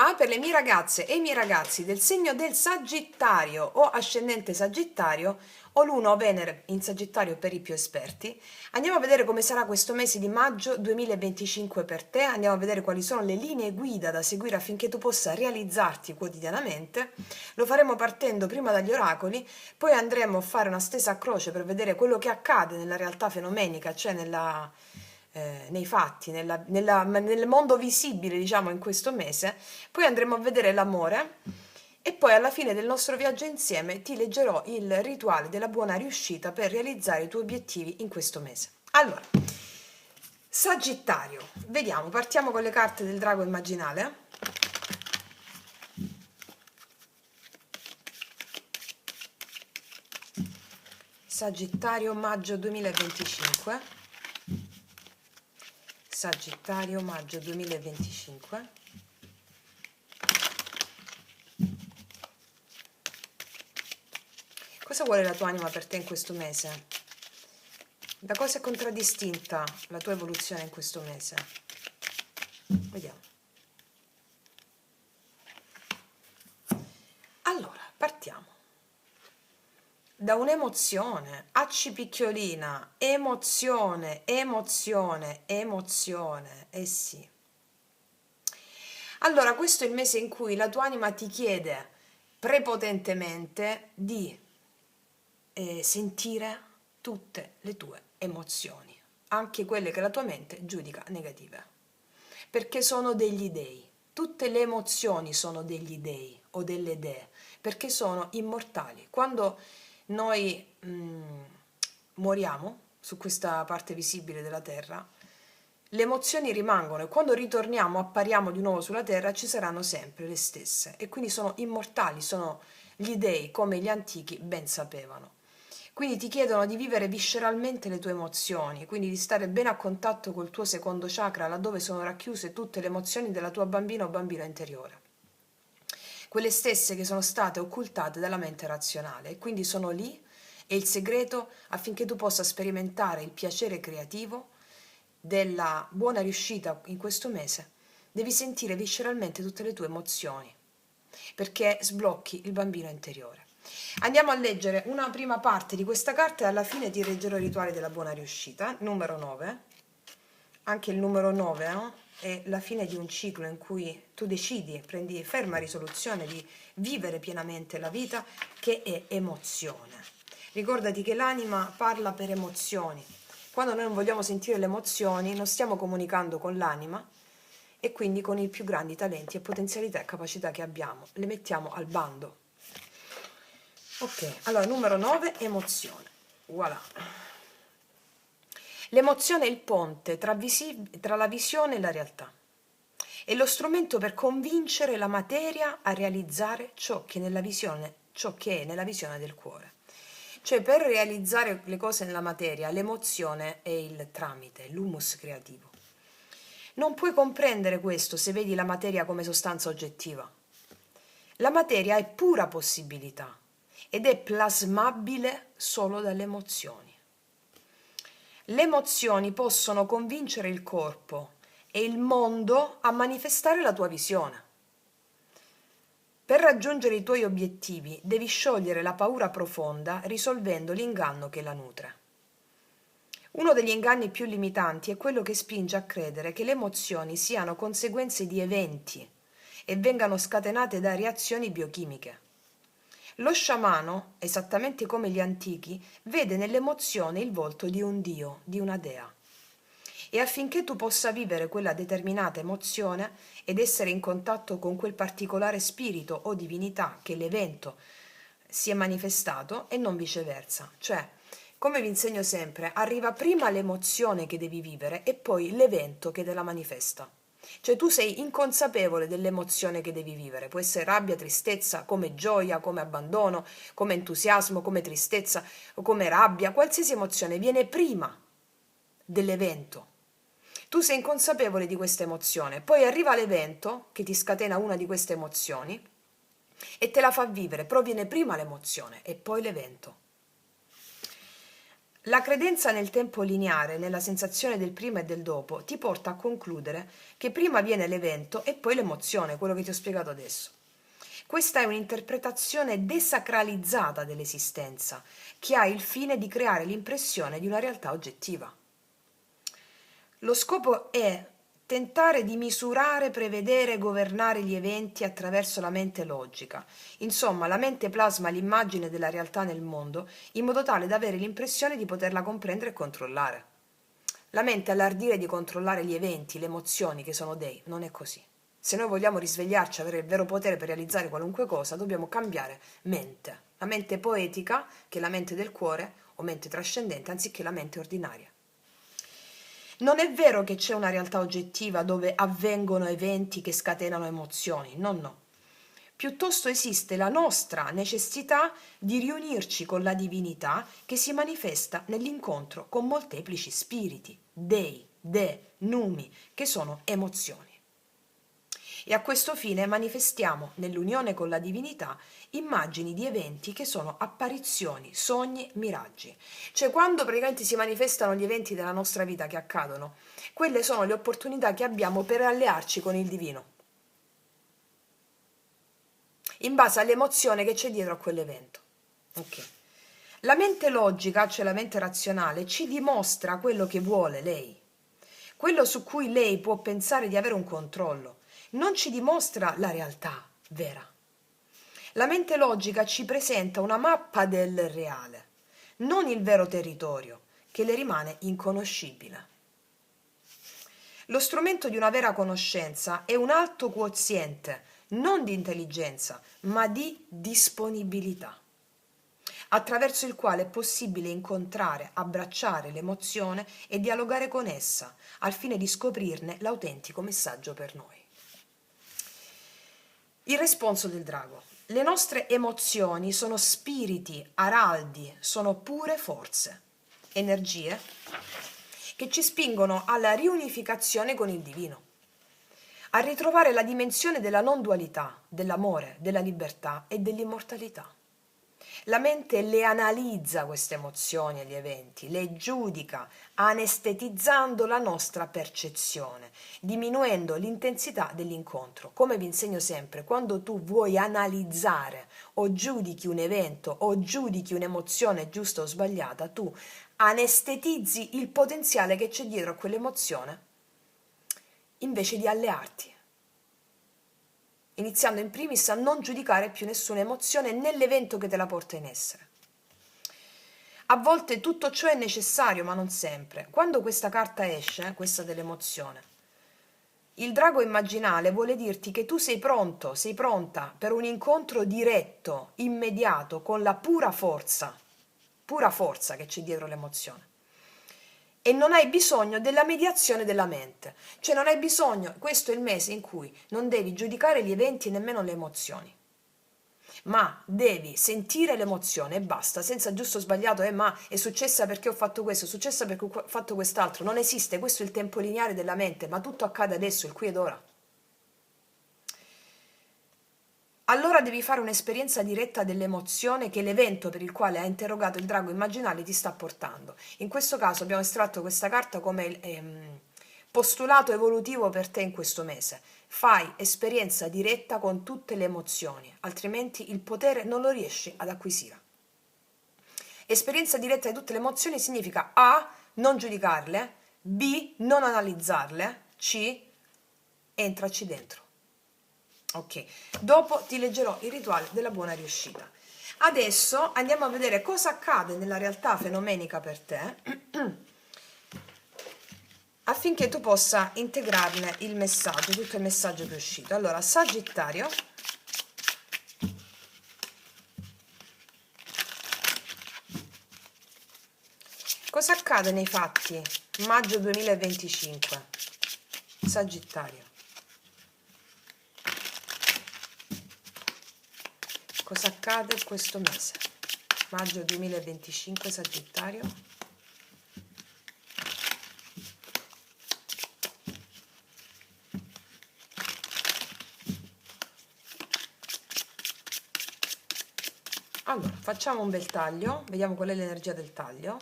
qua per le mie ragazze e i miei ragazzi del segno del Sagittario o ascendente Sagittario o Luna o Venere in Sagittario per i più esperti. Andiamo a vedere come sarà questo mese di maggio 2025 per te, andiamo a vedere quali sono le linee guida da seguire affinché tu possa realizzarti quotidianamente. Lo faremo partendo prima dagli oracoli, poi andremo a fare una stesa a croce per vedere quello che accade nella realtà fenomenica, cioè nei fatti, nel mondo visibile, diciamo, in questo mese. Poi andremo a vedere l'amore e poi alla fine del nostro viaggio insieme ti leggerò il rituale della buona riuscita per realizzare i tuoi obiettivi in questo mese. Allora, Sagittario, vediamo, partiamo con le carte del drago immaginale. Sagittario, maggio 2025. Sagittario, maggio 2025. Cosa vuole la tua anima per te in questo mese? Da cosa è contraddistinta la tua evoluzione in questo mese? Vediamo. Allora, partiamo. Da un'emozione, acci picchiolina, emozione, emozione, emozione, eh sì. Allora, questo è il mese in cui la tua anima ti chiede prepotentemente di sentire tutte le tue emozioni, anche quelle che la tua mente giudica negative, perché sono degli dei. Tutte le emozioni sono degli dei o delle dee, perché sono immortali. Quando noi moriamo su questa parte visibile della terra, le emozioni rimangono e quando ritorniamo, appariamo di nuovo sulla terra, ci saranno sempre le stesse e quindi sono immortali, sono gli dei come gli antichi ben sapevano. Quindi ti chiedono di vivere visceralmente le tue emozioni, quindi di stare bene a contatto col tuo secondo chakra, laddove sono racchiuse tutte le emozioni della tua bambina o bambino interiore. Quelle stesse che sono state occultate dalla mente razionale e quindi sono lì e il segreto affinché tu possa sperimentare il piacere creativo della buona riuscita in questo mese, devi sentire visceralmente tutte le tue emozioni, perché sblocchi il bambino interiore. Andiamo a leggere una prima parte di questa carta e alla fine ti leggerò il rituale della buona riuscita, numero 9. Anche il numero 9 è la fine di un ciclo in cui tu decidi, prendi ferma risoluzione di vivere pienamente la vita, che è emozione. Ricordati che l'anima parla per emozioni. Quando noi non vogliamo sentire le emozioni, non stiamo comunicando con l'anima e quindi con i più grandi talenti e potenzialità e capacità che abbiamo. Le mettiamo al bando. Ok, allora numero 9, emozione. Voilà. L'emozione è il ponte tra la visione e la realtà. È lo strumento per convincere la materia a realizzare ciò che è nella visione del cuore. Cioè, per realizzare le cose nella materia, l'emozione è il tramite, l'humus creativo. Non puoi comprendere questo se vedi la materia come sostanza oggettiva. La materia è pura possibilità ed è plasmabile solo dalle emozioni. Le emozioni possono convincere il corpo e il mondo a manifestare la tua visione. Per raggiungere i tuoi obiettivi devi sciogliere la paura profonda risolvendo l'inganno che la nutre. Uno degli inganni più limitanti è quello che spinge a credere che le emozioni siano conseguenze di eventi e vengano scatenate da reazioni biochimiche. Lo sciamano, esattamente come gli antichi, vede nell'emozione il volto di un dio, di una dea. E affinché tu possa vivere quella determinata emozione ed essere in contatto con quel particolare spirito o divinità che l'evento si è manifestato e non viceversa. Cioè, come vi insegno sempre, arriva prima l'emozione che devi vivere e poi l'evento che te la manifesta. Cioè tu sei inconsapevole dell'emozione che devi vivere, può essere rabbia, tristezza, come gioia, come abbandono, come entusiasmo, come tristezza o come rabbia, qualsiasi emozione viene prima dell'evento. Tu sei inconsapevole di questa emozione, poi arriva l'evento che ti scatena una di queste emozioni e te la fa vivere, però viene prima l'emozione e poi l'evento. La credenza nel tempo lineare, nella sensazione del prima e del dopo, ti porta a concludere che prima viene l'evento e poi l'emozione, quello che ti ho spiegato adesso. Questa è un'interpretazione desacralizzata dell'esistenza, che ha il fine di creare l'impressione di una realtà oggettiva. Lo scopo è tentare di misurare, prevedere e governare gli eventi attraverso la mente logica. Insomma, la mente plasma l'immagine della realtà nel mondo in modo tale da avere l'impressione di poterla comprendere e controllare. La mente ha l'ardire di controllare gli eventi, le emozioni che sono dei, non è così. Se noi vogliamo risvegliarci, avere il vero potere per realizzare qualunque cosa, dobbiamo cambiare mente. La mente poetica, che è la mente del cuore, o mente trascendente, anziché la mente ordinaria. Non è vero che c'è una realtà oggettiva dove avvengono eventi che scatenano emozioni, no, no. Piuttosto esiste la nostra necessità di riunirci con la divinità che si manifesta nell'incontro con molteplici spiriti, dei, numi, che sono emozioni. E a questo fine manifestiamo nell'unione con la divinità immagini di eventi che sono apparizioni, sogni, miraggi. Cioè quando praticamente si manifestano gli eventi della nostra vita che accadono, quelle sono le opportunità che abbiamo per allearci con il divino, in base all'emozione che c'è dietro a quell'evento. Ok. La mente logica, cioè la mente razionale, ci dimostra quello che vuole lei, quello su cui lei può pensare di avere un controllo, non ci dimostra la realtà vera. La mente logica ci presenta una mappa del reale, non il vero territorio, che le rimane inconoscibile. Lo strumento di una vera conoscenza è un alto quoziente, non di intelligenza, ma di disponibilità, attraverso il quale è possibile incontrare, abbracciare l'emozione e dialogare con essa, al fine di scoprirne l'autentico messaggio per noi. Il responso del drago. Le nostre emozioni sono spiriti, araldi, sono pure forze, energie che ci spingono alla riunificazione con il divino, a ritrovare la dimensione della non dualità, dell'amore, della libertà e dell'immortalità. La mente le analizza queste emozioni e gli eventi, le giudica, anestetizzando la nostra percezione, diminuendo l'intensità dell'incontro. Come vi insegno sempre, quando tu vuoi analizzare o giudichi un evento o giudichi un'emozione giusta o sbagliata, tu anestetizzi il potenziale che c'è dietro a quell'emozione invece di allearti, iniziando in primis a non giudicare più nessuna emozione nell'evento che te la porta in essere. A volte tutto ciò è necessario, ma non sempre. Quando questa carta esce, questa dell'emozione, il drago immaginale vuole dirti che tu sei pronto, sei pronta per un incontro diretto, immediato, con la pura forza che c'è dietro l'emozione. E non hai bisogno della mediazione della mente, cioè non hai bisogno, questo è il mese in cui non devi giudicare gli eventi e nemmeno le emozioni, ma devi sentire l'emozione e basta, senza giusto o sbagliato, ma è successa perché ho fatto questo, è successa perché ho fatto quest'altro, non esiste, questo è il tempo lineare della mente, ma tutto accade adesso, il qui ed ora. Allora devi fare un'esperienza diretta dell'emozione che l'evento per il quale hai interrogato il drago immaginale ti sta portando. In questo caso abbiamo estratto questa carta come postulato evolutivo per te in questo mese. Fai esperienza diretta con tutte le emozioni, altrimenti il potere non lo riesci ad acquisire. Esperienza diretta di tutte le emozioni significa A. Non giudicarle, B. Non analizzarle, C. Entraci dentro. Ok, dopo ti leggerò il rituale della buona riuscita. Adesso andiamo a vedere cosa accade nella realtà fenomenica per te affinché tu possa integrarne il messaggio, tutto il messaggio che è uscito. Allora, Sagittario, cosa accade nei fatti maggio 2025? Sagittario. Cosa accade questo mese? Maggio 2025, Sagittario. Allora, facciamo un bel taglio, vediamo qual è l'energia del taglio.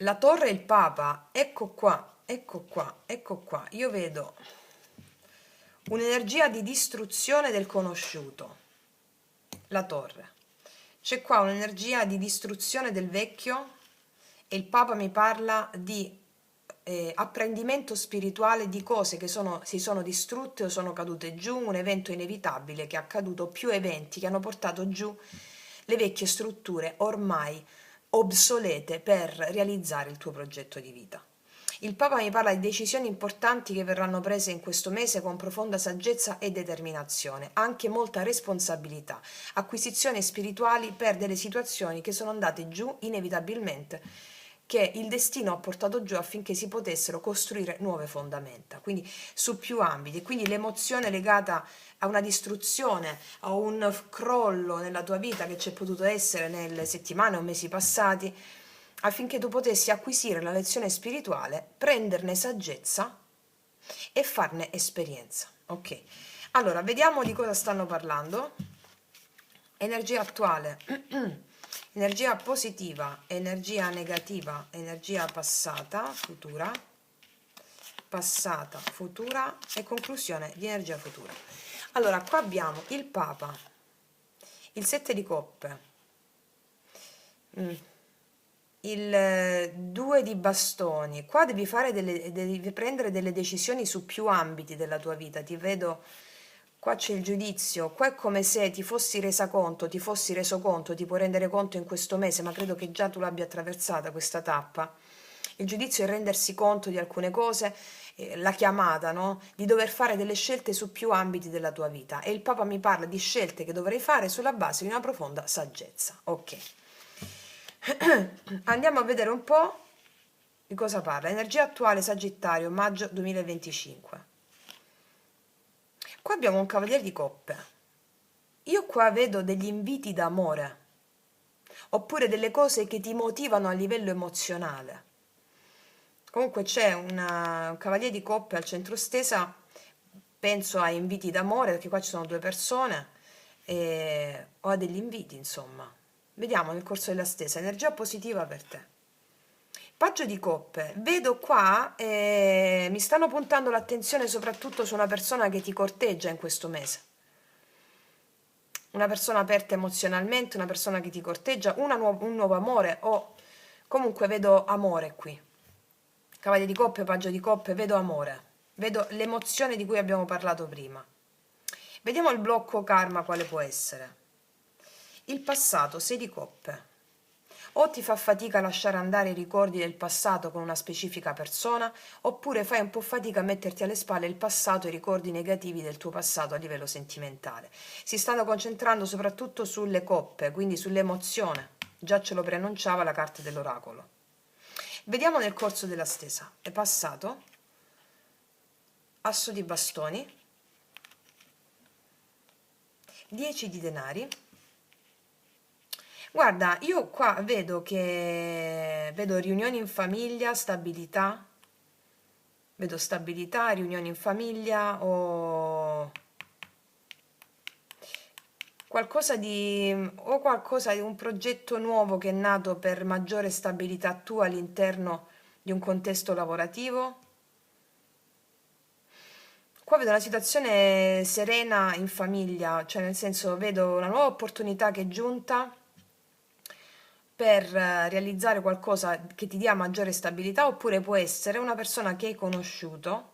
La torre e il papa, ecco qua, ecco qua, ecco qua. Io vedo un'energia di distruzione del conosciuto, la torre. C'è qua un'energia di distruzione del vecchio e il papa mi parla di apprendimento spirituale di cose che si sono distrutte o sono cadute giù, un evento inevitabile che è accaduto, più eventi che hanno portato giù le vecchie strutture ormai obsolete per realizzare il tuo progetto di vita. Il Papa mi parla di decisioni importanti che verranno prese in questo mese con profonda saggezza e determinazione, anche molta responsabilità, acquisizioni spirituali per delle situazioni che sono andate giù inevitabilmente, che il destino ha portato giù affinché si potessero costruire nuove fondamenta, quindi su più ambiti. Quindi l'emozione legata a una distruzione, a un crollo nella tua vita che c'è potuto essere nelle settimane o mesi passati, affinché tu potessi acquisire la lezione spirituale, prenderne saggezza e farne esperienza. Ok, allora vediamo di cosa stanno parlando. Energia attuale, energia positiva, energia negativa, energia passata, futura e conclusione di energia futura. Allora, qua abbiamo il Papa, il 7 di coppe, il 2 di bastoni. Qua devi prendere delle decisioni su più ambiti della tua vita. Ti vedo, qua c'è il giudizio, qua è come se ti fossi reso conto, ti puoi rendere conto in questo mese, ma credo che già tu l'abbia attraversata questa tappa. Il giudizio è rendersi conto di alcune cose, la chiamata, no? Di dover fare delle scelte su più ambiti della tua vita. E il Papa mi parla di scelte che dovrei fare sulla base di una profonda saggezza. Ok. Andiamo a vedere un po' di cosa parla. Energia attuale Sagittario, maggio 2025. Qua abbiamo un cavaliere di coppe. Io qua vedo degli inviti d'amore, oppure delle cose che ti motivano a livello emozionale. Comunque c'è un cavaliere di coppe al centro stesa, penso a inviti d'amore, perché qua ci sono due persone, o a degli inviti, insomma. Vediamo nel corso della stesa, energia positiva per te. Paggio di coppe, vedo qua, mi stanno puntando l'attenzione soprattutto su una persona che ti corteggia in questo mese. Una persona aperta emozionalmente, una persona che ti corteggia, un nuovo amore, o comunque vedo amore qui. Cavaliere di coppe, paggio di coppe, vedo amore, vedo l'emozione di cui abbiamo parlato prima. Vediamo il blocco karma quale può essere. Il passato, 6 di coppe. O ti fa fatica a lasciare andare i ricordi del passato con una specifica persona, oppure fai un po' fatica a metterti alle spalle il passato e i ricordi negativi del tuo passato a livello sentimentale. Si stanno concentrando soprattutto sulle coppe, quindi sull'emozione. Già ce lo preannunciava la carta dell'oracolo. Vediamo nel corso della stesa. È passato, asso di bastoni, 10 di denari. Guarda, io qua vedo riunioni in famiglia, vedo stabilità, riunioni in famiglia o qualcosa di un progetto nuovo che è nato per maggiore stabilità tua all'interno di un contesto lavorativo. Qua vedo una situazione serena in famiglia, cioè nel senso vedo una nuova opportunità che è giunta per realizzare qualcosa che ti dia maggiore stabilità, oppure può essere una persona che hai conosciuto,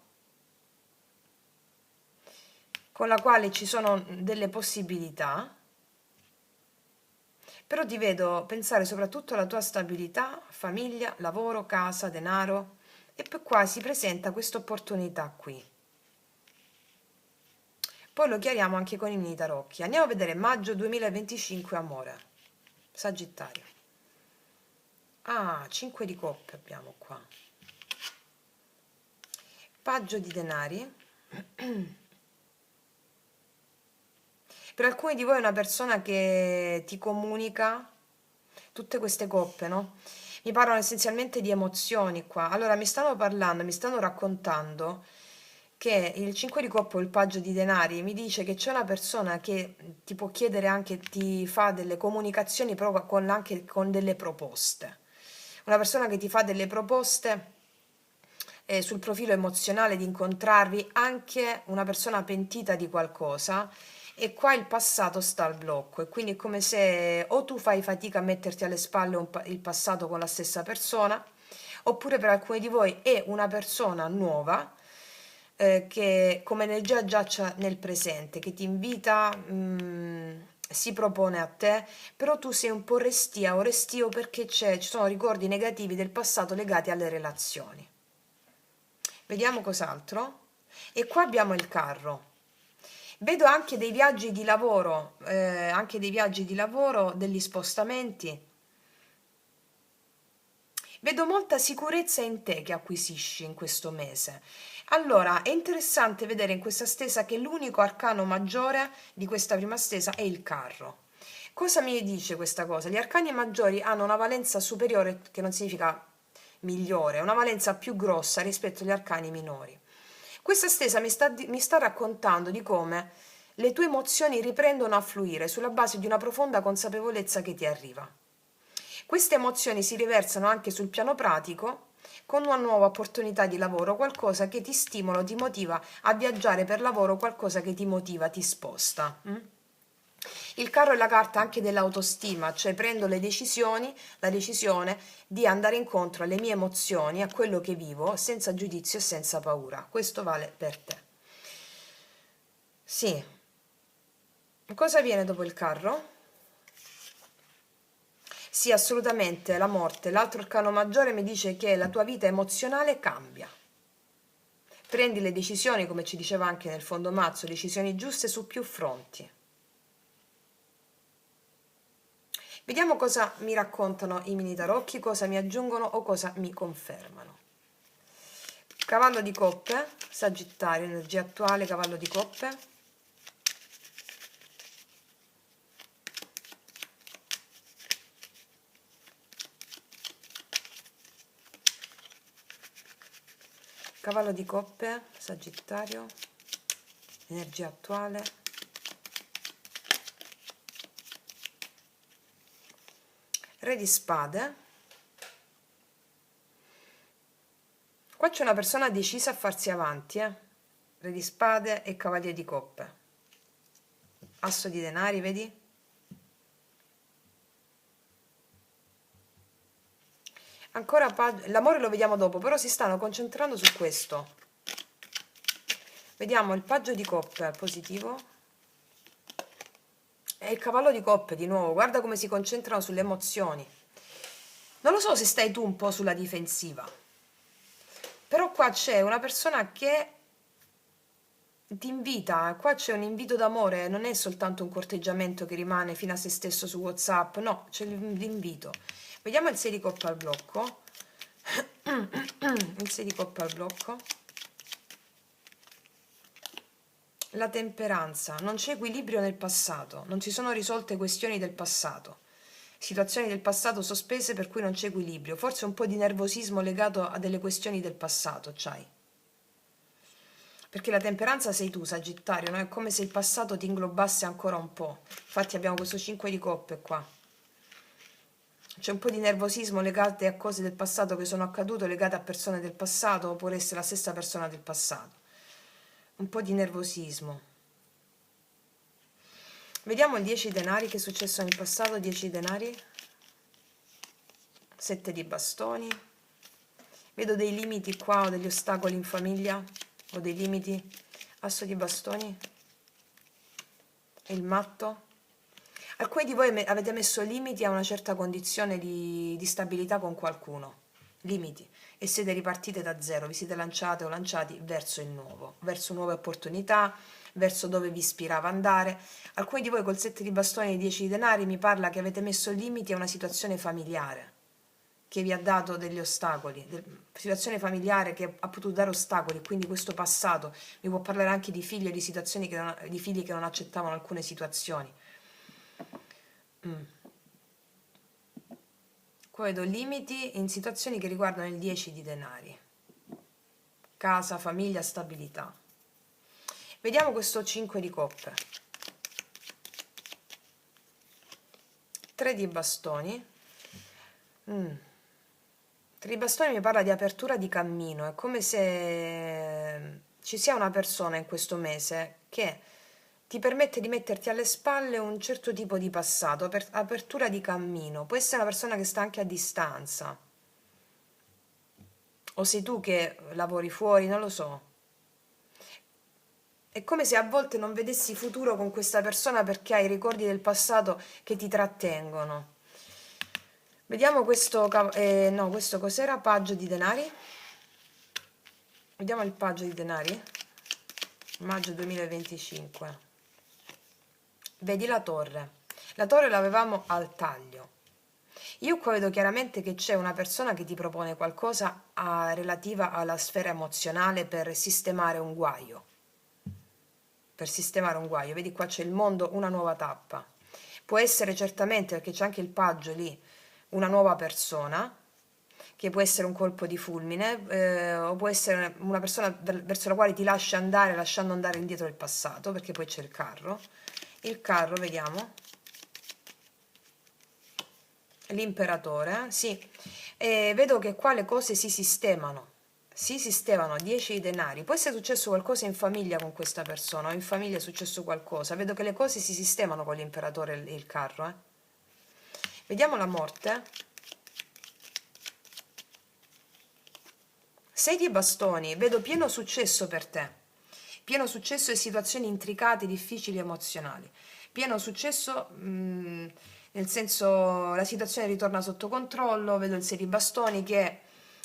con la quale ci sono delle possibilità, però ti vedo pensare soprattutto alla tua stabilità, famiglia, lavoro, casa, denaro, e poi qua si presenta questa opportunità qui. Poi lo chiariamo anche con i mini tarocchi. Andiamo a vedere maggio 2025, amore, Sagittario. Ah, 5 di coppe abbiamo qua. Paggio di denari. Per alcuni di voi è una persona che ti comunica tutte queste coppe, no? Mi parlano essenzialmente di emozioni qua. Allora, mi stanno raccontando che il 5 di coppe o il paggio di denari mi dice che c'è una persona che ti può chiedere anche, ti fa delle comunicazioni proprio anche con delle proposte. una persona che ti fa delle proposte sul profilo emozionale di incontrarvi, anche una persona pentita di qualcosa, e qua il passato sta al blocco, e quindi è come se o tu fai fatica a metterti alle spalle il passato con la stessa persona, oppure per alcuni di voi è una persona nuova che come energia giaccia nel presente, che ti invita, si propone a te, però tu sei un po' restia o restio perché ci sono ricordi negativi del passato legati alle relazioni. Vediamo cos'altro. E qua abbiamo il carro. Vedo anche dei viaggi di lavoro, degli spostamenti. Vedo molta sicurezza in te che acquisisci in questo mese. Allora, è interessante vedere in questa stesa che l'unico arcano maggiore di questa prima stesa è il carro. Cosa mi dice questa cosa? Gli arcani maggiori hanno una valenza superiore, che non significa migliore, una valenza più grossa rispetto agli arcani minori. Questa stesa mi sta raccontando di come le tue emozioni riprendono a fluire sulla base di una profonda consapevolezza che ti arriva. Queste emozioni si riversano anche sul piano pratico con una nuova opportunità di lavoro, qualcosa che ti stimola, ti motiva a viaggiare per lavoro, qualcosa che ti motiva, ti sposta. Il carro è la carta anche dell'autostima, cioè prendo la decisione di andare incontro alle mie emozioni, a quello che vivo, senza giudizio e senza paura. Questo vale per te. Sì. Cosa viene dopo il carro? Sì, assolutamente, la morte. L'altro arcano maggiore mi dice che la tua vita emozionale cambia. Prendi le decisioni, come ci diceva anche nel fondo mazzo, decisioni giuste su più fronti. Vediamo cosa mi raccontano i mini tarocchi, cosa mi aggiungono o cosa mi confermano. Cavallo di coppe, Sagittario, energia attuale, cavallo di coppe. Cavallo di coppe, Sagittario, energia attuale. Re di spade. Qua c'è una persona decisa a farsi avanti, Re di spade e cavaliere di coppe. Asso di denari, vedi? Ancora l'amore lo vediamo dopo, però si stanno concentrando su questo. Vediamo il paggio di coppe positivo e il cavallo di coppe di nuovo. Guarda come si concentrano sulle emozioni. Non lo so se stai tu un po' sulla difensiva, però qua c'è una persona che ti invita, qua c'è un invito d'amore, non è soltanto un corteggiamento che rimane fino a se stesso su WhatsApp, no, c'è l'invito. Vediamo il 6 di coppe al blocco. Il 6 di coppe al blocco. La temperanza. Non c'è equilibrio nel passato, non si sono risolte questioni del passato. Situazioni del passato sospese per cui non c'è equilibrio. Forse un po' di nervosismo legato a delle questioni del passato, c'hai. Perché la temperanza sei tu, Sagittario, no? È come se il passato ti inglobasse ancora un po'. Infatti abbiamo questo 5 di coppe qua. C'è un po' di nervosismo legato a cose del passato che sono accadute, legate a persone del passato, oppure essere la stessa persona del passato. Un po' di nervosismo. Vediamo il 10 denari, che è successo nel passato. 10 denari. 7 di bastoni. Vedo dei limiti qua o degli ostacoli in famiglia o dei limiti. Asso di bastoni. E il matto. Alcuni di voi avete messo limiti a una certa condizione di stabilità con qualcuno. Limiti. E siete ripartite da zero, vi siete lanciate o lanciati verso il nuovo, verso nuove opportunità, verso dove vi ispirava andare. Alcuni di voi col 7 di bastoni e 10 di denari mi parla che avete messo limiti a una situazione familiare che vi ha dato degli ostacoli, situazione familiare che ha potuto dare ostacoli, quindi questo passato mi può parlare anche di figli o di situazioni di figli che non accettavano alcune situazioni. Qua vedo limiti in situazioni che riguardano il 10 di denari. Casa, famiglia, stabilità. Vediamo questo 5 di coppe. 3 di bastoni. Tre di bastoni mi parla di apertura di cammino, è come se ci sia una persona in questo mese che ti permette di metterti alle spalle un certo tipo di passato, apertura di cammino. Può essere una persona che sta anche a distanza, o sei tu che lavori fuori, non lo so. È come se a volte non vedessi futuro con questa persona perché hai ricordi del passato che ti trattengono. Vediamo questo, no, questo cos'era? Paggio di denari. Vediamo il paggio di denari. Maggio 2025. Vedi la torre. La torre l'avevamo al taglio. Io qua vedo chiaramente che c'è una persona che ti propone qualcosa relativa alla sfera emozionale per sistemare un guaio. Per sistemare un guaio. Vedi qua c'è il mondo, una nuova tappa. Può essere certamente, perché c'è anche il paggio lì, una nuova persona, che può essere un colpo di fulmine, o può essere una persona verso la quale ti lasci andare, lasciando andare indietro il passato, perché poi c'è il carro. Il carro, vediamo. L'imperatore, sì. E vedo che qua le cose si sistemano. Si sistemano, 10 di denari. Può essere successo qualcosa in famiglia con questa persona, o in famiglia è successo qualcosa. Vedo che le cose si sistemano con l'imperatore e il carro, eh. Vediamo la morte. 6 di bastoni, vedo pieno successo per te. Pieno successo e situazioni intricate, difficili, emozionali. Pieno successo, nel senso la situazione ritorna sotto controllo. Vedo il 6 di bastoni che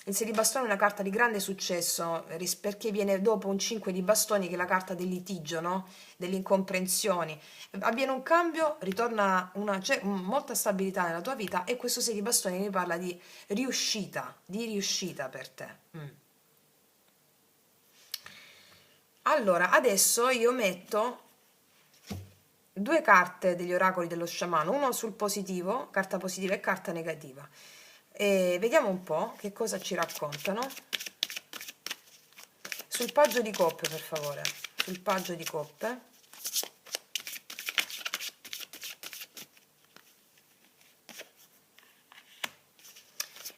il 6 di bastoni è una carta di grande successo perché viene dopo un 5 di bastoni che è la carta del litigio, no? Delle incomprensioni. Avviene un cambio, ritorna c'è molta stabilità nella tua vita e questo 6 di bastoni mi parla di riuscita per te. Allora, adesso io metto due carte degli oracoli dello sciamano, uno sul positivo, carta positiva e carta negativa. E vediamo un po' che cosa ci raccontano. Sul paggio di coppe, per favore. Sul paggio di coppe.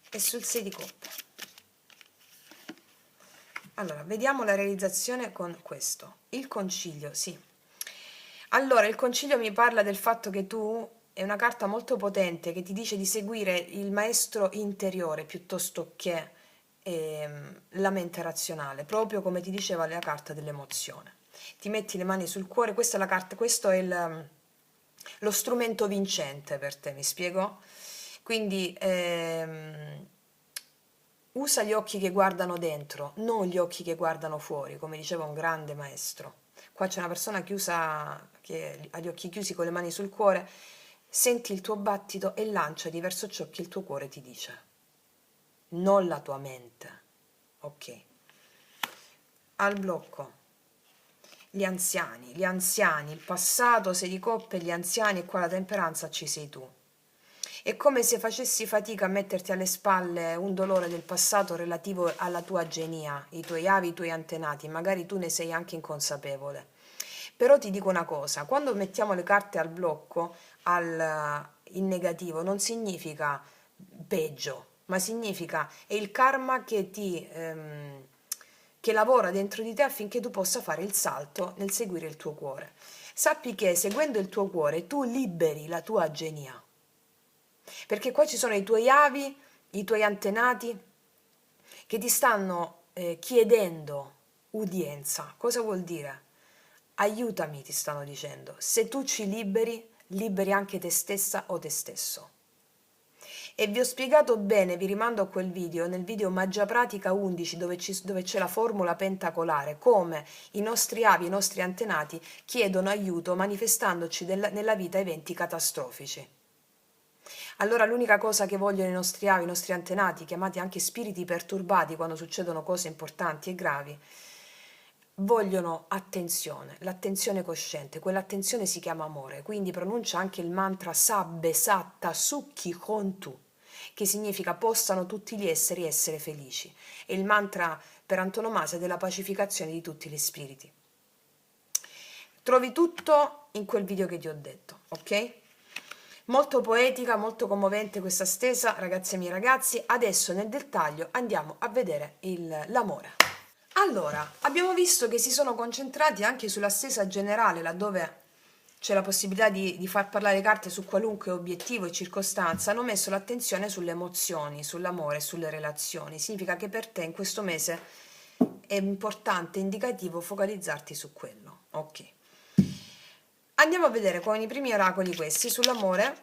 E sul 6 di coppe. Allora, vediamo la realizzazione con questo. Il concilio, sì. Allora, il concilio mi parla del fatto che tu, è una carta molto potente che ti dice di seguire il maestro interiore piuttosto che la mente razionale, proprio come ti diceva la carta dell'emozione. Ti metti le mani sul cuore, questa è la carta, questo è lo strumento vincente per te, mi spiego? Quindi usa gli occhi che guardano dentro, non gli occhi che guardano fuori, come diceva un grande maestro. Qua c'è una persona chiusa, che ha gli occhi chiusi con le mani sul cuore. Senti il tuo battito e lanciati verso ciò che il tuo cuore ti dice, non la tua mente. Ok. Al blocco. Gli anziani, il passato, 6 di coppe, gli anziani e qua la temperanza ci sei tu. È come se facessi fatica a metterti alle spalle un dolore del passato relativo alla tua genia, i tuoi avi, i tuoi antenati, magari tu ne sei anche inconsapevole. Però ti dico una cosa, quando mettiamo le carte al blocco, in negativo, non significa peggio, ma significa è il karma che lavora dentro di te affinché tu possa fare il salto nel seguire il tuo cuore. Sappi che seguendo il tuo cuore tu liberi la tua genia. Perché qua ci sono i tuoi avi, i tuoi antenati che ti stanno chiedendo udienza. Cosa vuol dire? Aiutami, ti stanno dicendo. Se tu ci liberi, liberi anche te stessa o te stesso. E vi ho spiegato bene, vi rimando a quel video, nel video Magia Pratica 11 dove c'è la formula pentacolare, come i nostri avi, i nostri antenati chiedono aiuto manifestandoci nella vita eventi catastrofici. Allora l'unica cosa che vogliono i nostri avi, i nostri antenati, chiamati anche spiriti perturbati quando succedono cose importanti e gravi, vogliono attenzione, l'attenzione cosciente, quell'attenzione si chiama amore, quindi pronuncia anche il mantra Sabbe Satta Sukhi Hontu, che significa possano tutti gli esseri essere felici, è il mantra per antonomasia della pacificazione di tutti gli spiriti. Trovi tutto in quel video che ti ho detto, ok? Molto poetica, molto commovente questa stesa, ragazze e miei ragazzi. Adesso nel dettaglio andiamo a vedere l'amore. Allora, abbiamo visto che si sono concentrati anche sulla stesa generale, laddove c'è la possibilità di far parlare le carte su qualunque obiettivo e circostanza. Hanno messo l'attenzione sulle emozioni, sull'amore, sulle relazioni. Significa che per te in questo mese è importante, indicativo, focalizzarti su quello. Ok. Andiamo a vedere con i primi oracoli questi sull'amore.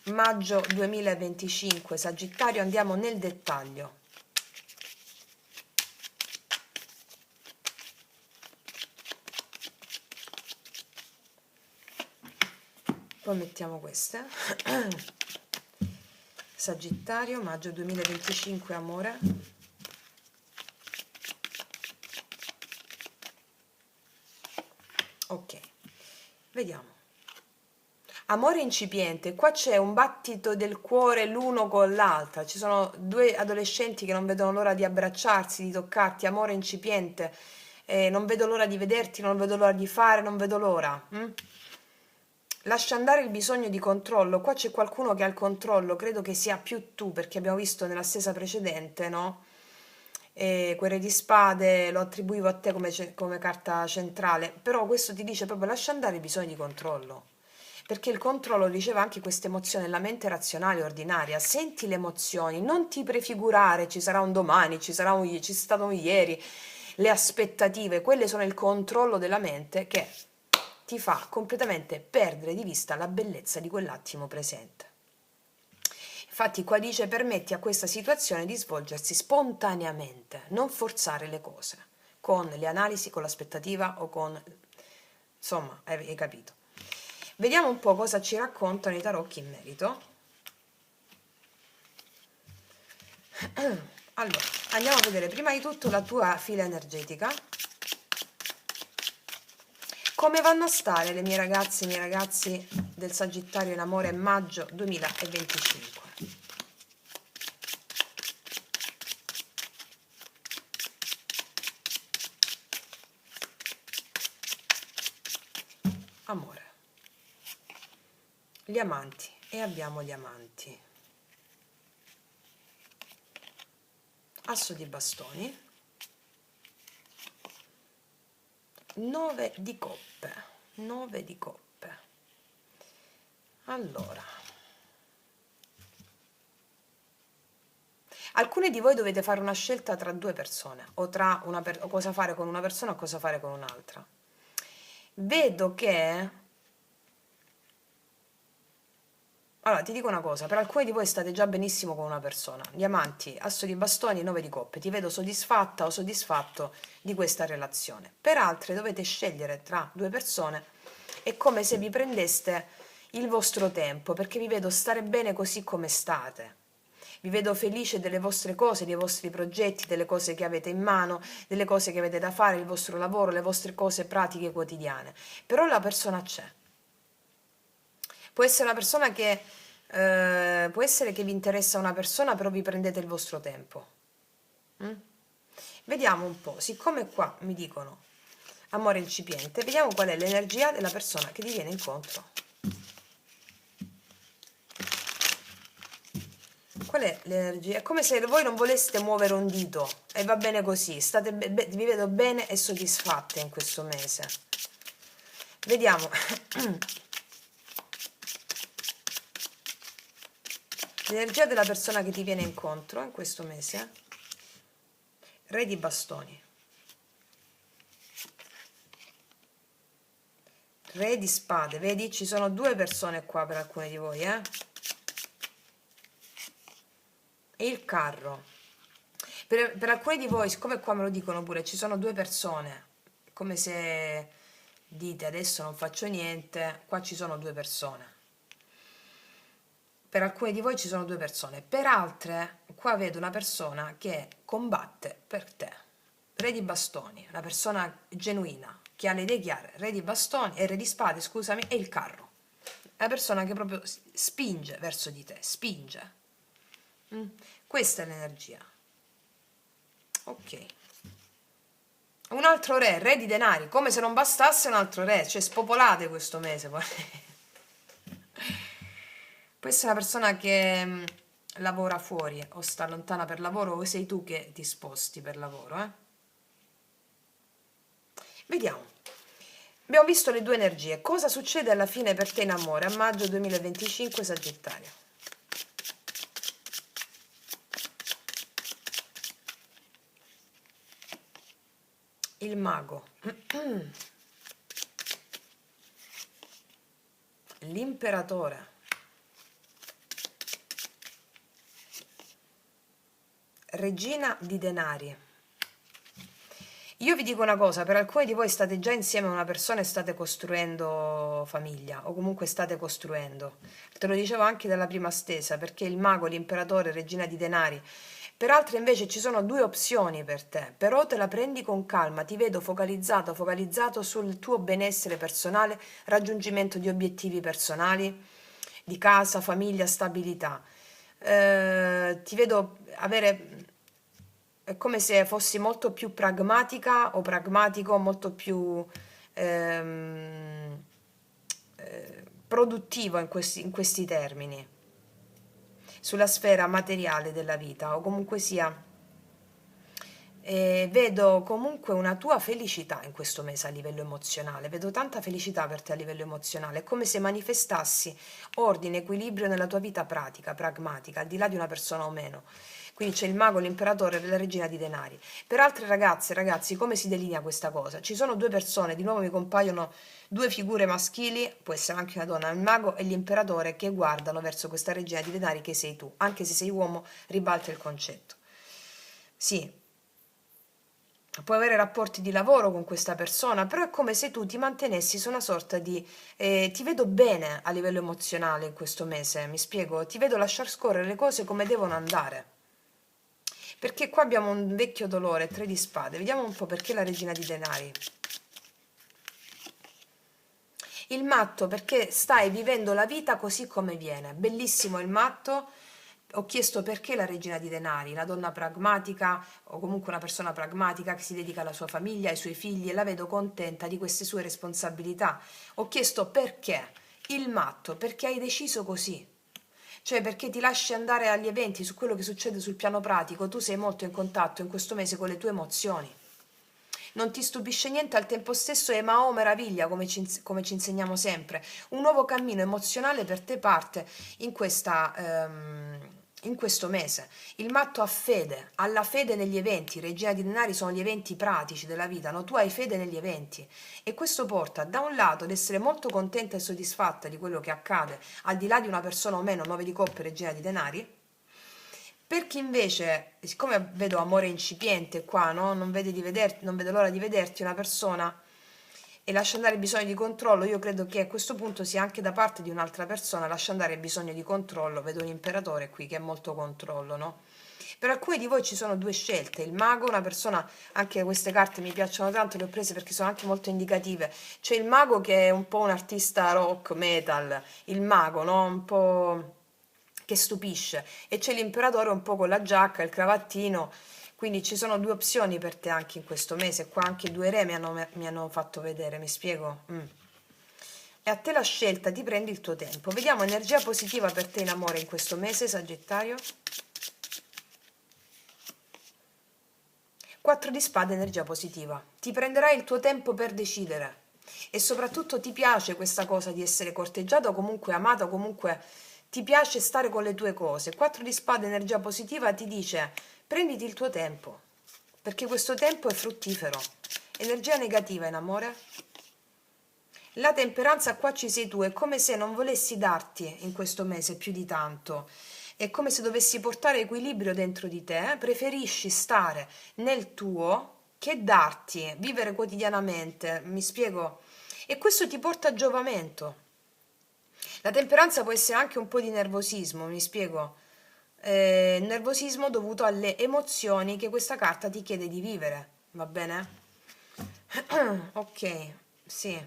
Maggio 2025, Sagittario, andiamo nel dettaglio. Poi mettiamo queste. Sagittario, maggio 2025, amore. Ok, vediamo. Amore incipiente, qua c'è un battito del cuore l'uno con l'altra, ci sono due adolescenti che non vedono l'ora di abbracciarsi, di toccarti, amore incipiente, non vedo l'ora di vederti, non vedo l'ora di fare, non vedo l'ora. Lascia andare il bisogno di controllo, qua c'è qualcuno che ha il controllo, credo che sia più tu, perché abbiamo visto nella stessa precedente, no? Quel re di spade lo attribuivo a te come carta centrale, però questo ti dice proprio lascia andare il bisogno di controllo, perché il controllo riceve anche questa emozione nella mente razionale ordinaria. Senti le emozioni, non ti prefigurare ci sarà un domani, ci c'è stato un ieri, le aspettative, quelle sono il controllo della mente che ti fa completamente perdere di vista la bellezza di quell'attimo presente. Infatti qua dice permetti a questa situazione di svolgersi spontaneamente, non forzare le cose, con le analisi, con l'aspettativa o con... insomma, hai capito. Vediamo un po' cosa ci raccontano i tarocchi in merito. Allora, andiamo a vedere prima di tutto la tua fila energetica. Come vanno a stare le mie ragazze e i miei ragazzi del Sagittario in amore maggio 2025? Amore. Gli amanti. E abbiamo gli amanti. Asso di bastoni. 9 di coppe. 9 di coppe. Allora. Alcuni di voi dovete fare una scelta tra due persone, o tra o cosa fare con una persona o cosa fare con un'altra. Vedo che... Allora, ti dico una cosa, per alcuni di voi state già benissimo con una persona. Gli amanti, asso di bastoni, 9 di coppe. Ti vedo soddisfatta o soddisfatto di questa relazione. Per altre dovete scegliere tra due persone. È come se vi prendeste il vostro tempo, perché vi vedo stare bene così come state. Vi vedo felice delle vostre cose, dei vostri progetti, delle cose che avete in mano, delle cose che avete da fare, il vostro lavoro, le vostre cose pratiche quotidiane. Però la persona c'è. Può essere una persona che può essere che vi interessa una persona, però vi prendete il vostro tempo. Vediamo un po', siccome qua mi dicono amore incipiente, vediamo qual è l'energia della persona che ti viene incontro. Qual è l'energia? È come se voi non voleste muovere un dito e va bene così, vi vedo bene e soddisfatte in questo mese. Vediamo. L'energia della persona che ti viene incontro in questo mese. Re di bastoni. Re di spade. Vedi, ci sono due persone qua per alcuni di voi, E il carro. Per alcuni di voi, siccome qua me lo dicono pure, ci sono due persone, come se dite adesso non faccio niente, qua ci sono due persone. Per alcune di voi ci sono due persone, per altre qua vedo una persona che combatte per te. Re di bastoni, una persona genuina, che ha le idee chiare. Re di bastoni, re di spade, scusami, e il carro. È una persona che proprio spinge verso di te, spinge. Questa è l'energia. Ok. Un altro re di denari, come se non bastasse un altro re, cioè spopolate questo mese. Può essere una persona che lavora fuori o sta lontana per lavoro o sei tu che ti sposti per lavoro, eh? Vediamo. Abbiamo visto le due energie. Cosa succede alla fine per te in amore a maggio 2025, Sagittario? Il mago. L'imperatore. Regina di denari. Io vi dico una cosa, per alcuni di voi state già insieme a una persona e state costruendo famiglia, o comunque state costruendo. Te lo dicevo anche dalla prima stesa, perché il mago, l'imperatore, regina di denari. Per altre invece ci sono due opzioni per te, però te la prendi con calma, ti vedo focalizzato sul tuo benessere personale, raggiungimento di obiettivi personali, di casa, famiglia, stabilità. Ti vedo avere, è come se fossi molto più pragmatica o pragmatico, molto più ehm, produttivo in questi termini, sulla sfera materiale della vita, o comunque sia vedo comunque una tua felicità in questo mese a livello emozionale, vedo tanta felicità per te a livello emozionale, è come se manifestassi ordine, equilibrio nella tua vita pratica, pragmatica, al di là di una persona o meno. Quindi c'è il mago, l'imperatore e la regina di denari. Per altre ragazze, ragazzi, come si delinea questa cosa? Ci sono due persone, di nuovo mi compaiono due figure maschili, può essere anche una donna, il mago e l'imperatore, che guardano verso questa regina di denari che sei tu. Anche se sei uomo, ribalta il concetto. Sì, puoi avere rapporti di lavoro con questa persona, però è come se tu ti mantenessi su una sorta di... ti vedo bene a livello emozionale in questo mese, mi spiego? Ti vedo lasciar scorrere le cose come devono andare. Perché qua abbiamo un vecchio dolore, tre di spade. Vediamo un po' perché la regina di denari. Il matto, perché stai vivendo la vita così come viene. Bellissimo il matto. Ho chiesto perché la regina di denari, la donna pragmatica o comunque una persona pragmatica che si dedica alla sua famiglia, ai suoi figli e la vedo contenta di queste sue responsabilità. Ho chiesto perché il matto, perché hai deciso così. Cioè perché ti lasci andare agli eventi su quello che succede sul piano pratico, tu sei molto in contatto in questo mese con le tue emozioni. Non ti stupisce niente, al tempo stesso è Mao meraviglia, come ci insegniamo sempre. Un nuovo cammino emozionale per te parte in questo mese. Il matto ha fede, ha la fede negli eventi. Regina di denari sono gli eventi pratici della vita, no? Tu hai fede negli eventi. E questo porta da un lato ad essere molto contenta e soddisfatta di quello che accade, al di là di una persona o meno, 9 di coppe, regina di denari. Per chi invece, siccome vedo amore incipiente qua, no? Non vedo l'ora di vederti una persona e lascia andare il bisogno di controllo, io credo che a questo punto sia anche da parte di un'altra persona, lascia andare il bisogno di controllo, vedo un imperatore qui che è molto controllo, no? Per alcuni di voi ci sono due scelte, il mago, una persona, anche queste carte mi piacciono tanto, le ho prese perché sono anche molto indicative, c'è il mago che è un po' un artista rock, metal, il mago, no? Un po' che stupisce, e c'è l'imperatore un po' con la giacca, il cravattino, quindi ci sono due opzioni per te anche in questo mese, qua anche due re mi hanno fatto vedere, mi spiego? E a te la scelta, ti prendi il tuo tempo. Vediamo energia positiva per te in amore in questo mese, Sagittario. 4 di spade, energia positiva. Ti prenderai il tuo tempo per decidere e soprattutto ti piace questa cosa di essere corteggiato o comunque amato, o comunque ti piace stare con le tue cose. 4 di spade, energia positiva, ti dice prenditi il tuo tempo, perché questo tempo è fruttifero. Energia negativa in amore. La temperanza, qua ci sei tu, è come se non volessi darti in questo mese più di tanto. È come se dovessi portare equilibrio dentro di te, preferisci stare nel tuo che darti, vivere quotidianamente, mi spiego? E questo ti porta a giovamento. La temperanza può essere anche un po' di nervosismo, mi spiego? Nervosismo dovuto alle emozioni che questa carta ti chiede di vivere, va bene? Ok, sì.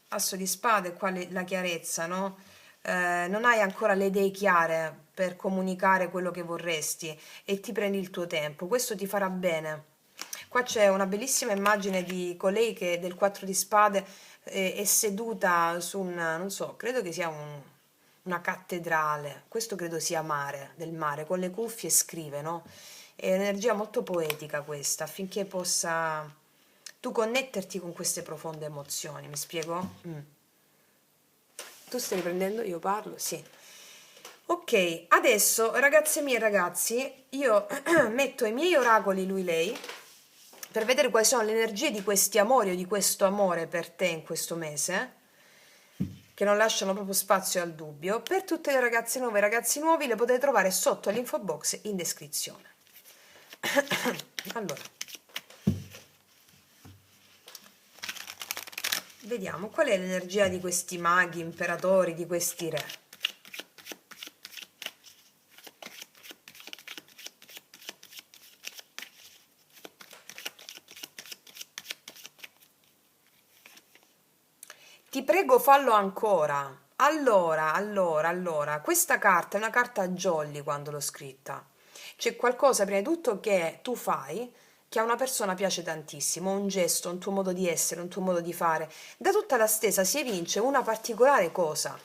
Asso di spade, qua la chiarezza, no? Non hai ancora le idee chiare per comunicare quello che vorresti e ti prendi il tuo tempo, questo ti farà bene. Qua c'è una bellissima immagine di colei che del 4 di spade è seduta su un, non so, credo che sia una cattedrale, questo credo sia mare, del mare, con le cuffie scrive, no? È un'energia molto poetica questa, affinché possa tu connetterti con queste profonde emozioni, mi spiego? Tu stai riprendendo? Io parlo? Sì. Ok, adesso ragazze mie e ragazzi, io metto i miei oracoli lui-lei per vedere quali sono le energie di questi amori o di questo amore per te in questo mese, che non lasciano proprio spazio al dubbio. Per tutte le ragazze nuove e ragazzi nuovi le potete trovare sotto all'info box in descrizione. Allora, vediamo qual è l'energia di questi maghi, imperatori, di questi re. Ti prego, fallo ancora. Allora, questa carta è una carta jolly quando l'ho scritta. C'è qualcosa, prima di tutto, che tu fai che a una persona piace tantissimo, un gesto, un tuo modo di essere, un tuo modo di fare. Da tutta la stessa si evince una particolare cosa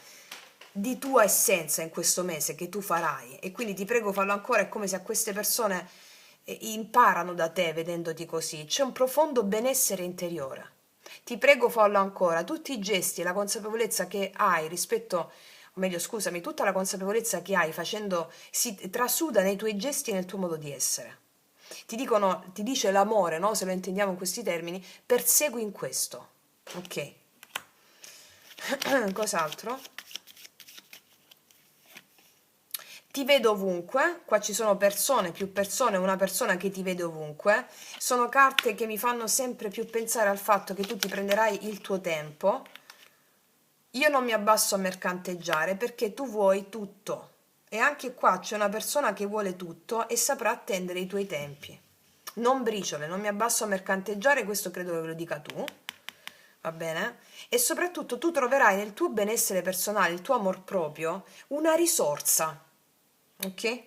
di tua essenza in questo mese che tu farai. E quindi ti prego, fallo ancora. È come se a queste persone imparano da te vedendoti così. C'è un profondo benessere interiore. Ti prego, fallo ancora. Tutti i gesti e la consapevolezza che hai rispetto, o meglio, scusami, tutta la consapevolezza che hai facendo si trasuda nei tuoi gesti e nel tuo modo di essere. Ti dicono, ti dice l'amore, no? Se lo intendiamo in questi termini, persegui in questo. Ok. Cos'altro? Ti vedo ovunque, qua ci sono persone, più persone, una persona che ti vede ovunque. Sono carte che mi fanno sempre più pensare al fatto che tu ti prenderai il tuo tempo. Io non mi abbasso a mercanteggiare perché tu vuoi tutto. E anche qua c'è una persona che vuole tutto e saprà attendere i tuoi tempi. Non briciole, non mi abbasso a mercanteggiare, questo credo che ve lo dica tu, va bene? E soprattutto tu troverai nel tuo benessere personale, il tuo amor proprio, una risorsa, ok?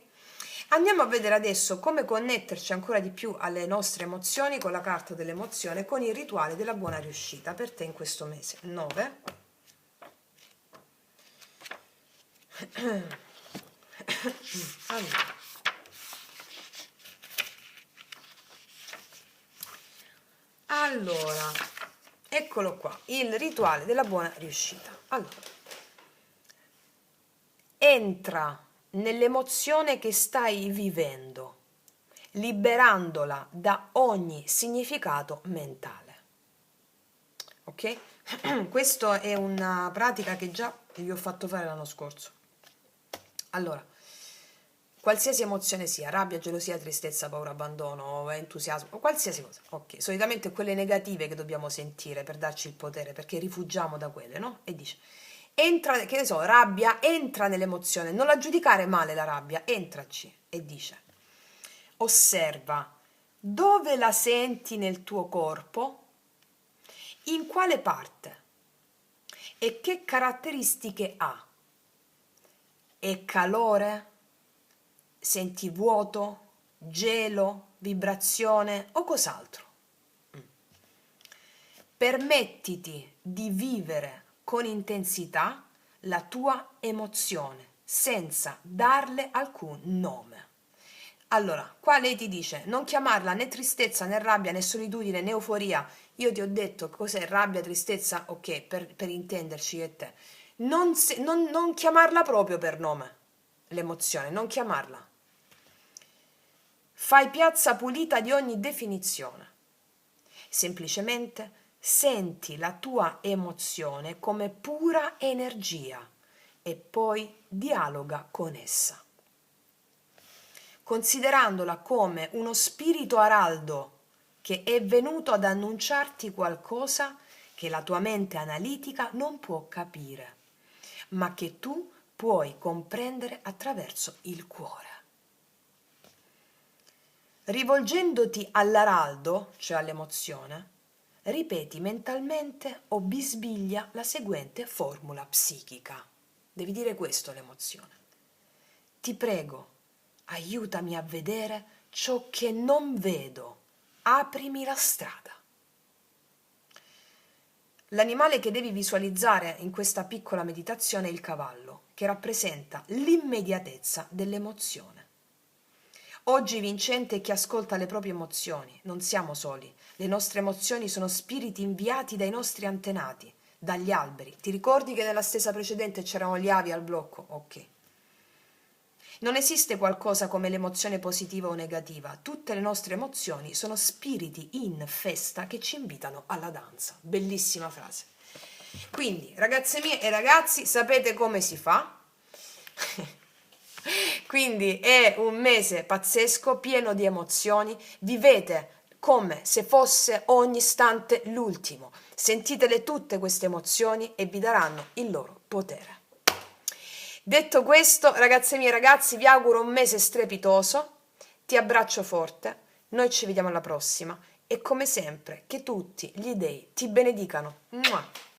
Andiamo a vedere adesso come connetterci ancora di più alle nostre emozioni con la carta dell'emozione, con il rituale della buona riuscita per te in questo mese. 9. Allora. Allora, eccolo qua, il rituale della buona riuscita. Allora, entra nell'emozione che stai vivendo, liberandola da ogni significato mentale. Ok? Questa è una pratica che già vi ho fatto fare l'anno scorso. Allora, qualsiasi emozione sia, rabbia, gelosia, tristezza, paura, abbandono, entusiasmo, qualsiasi cosa. Ok, solitamente quelle negative che dobbiamo sentire per darci il potere, perché rifugiamo da quelle, no? E dice, entra, che ne so, rabbia, entra nell'emozione, non la giudicare male la rabbia, entraci. E dice, osserva dove la senti nel tuo corpo, in quale parte e che caratteristiche ha. È calore? Senti vuoto, gelo, vibrazione o cos'altro? Permettiti di vivere con intensità la tua emozione senza darle alcun nome. Allora, qua lei ti dice non chiamarla né tristezza né rabbia né solitudine né euforia. Io ti ho detto cos'è rabbia, tristezza, ok, per intenderci io e te. Non chiamarla proprio per nome, l'emozione, non chiamarla. Fai piazza pulita di ogni definizione. Semplicemente senti la tua emozione come pura energia e poi dialoga con essa, considerandola come uno spirito araldo che è venuto ad annunciarti qualcosa che la tua mente analitica non può capire, ma che tu puoi comprendere attraverso il cuore. Rivolgendoti all'araldo, cioè all'emozione, ripeti mentalmente o bisbiglia la seguente formula psichica. Devi dire questo all'emozione. Ti prego, aiutami a vedere ciò che non vedo. Aprimi la strada. L'animale che devi visualizzare in questa piccola meditazione è il cavallo, che rappresenta l'immediatezza dell'emozione. Oggi vincente è chi ascolta le proprie emozioni, non siamo soli. Le nostre emozioni sono spiriti inviati dai nostri antenati, dagli alberi. Ti ricordi che nella stessa precedente c'erano gli avi al blocco? Ok. Non esiste qualcosa come l'emozione positiva o negativa. Tutte le nostre emozioni sono spiriti in festa che ci invitano alla danza. Bellissima frase. Quindi, ragazze mie e ragazzi, sapete come si fa? Quindi è un mese pazzesco, pieno di emozioni. Vivete come se fosse ogni istante l'ultimo. Sentitele tutte queste emozioni e vi daranno il loro potere. Detto questo, ragazze mie e ragazzi, vi auguro un mese strepitoso. Ti abbraccio forte. Noi ci vediamo alla prossima. E come sempre, che tutti gli dei ti benedicano. Mua!